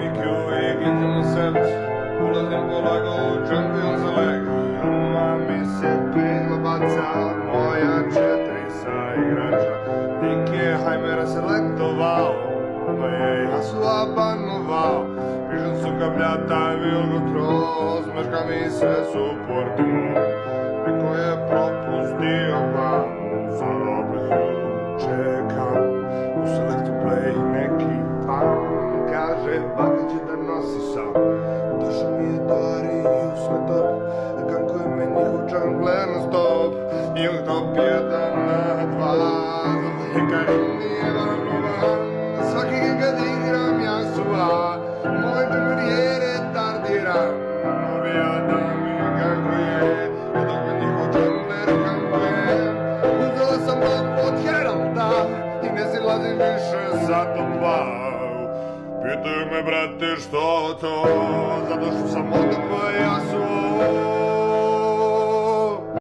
Miki uvijek idemo sept, ulazim polako u Champions League. Roma mi se pegla baca, moja 4 sa igrača. Nik je Hajmera selektovao, pa je Jasula banovao. Vižem su kabljata, Vilgo Kroos, meška mi se suportimo. Neko je propustio van, sad opet ju čekam. U select to play neki pan, kaže baka će da nosi sam. Došao mi je Dori i u sve top, kako je meni hučan gled non stop. I u top 1 na 2, Hekarim nije varnovan, svaki kad igram ja su A. Moj džemir je retardiran, navija da mi kako je, dok me njihov džemler kankuje. Uzela sam lop od Heralda i ne silazim više sa top 2. Pitaju me brate što to, zato što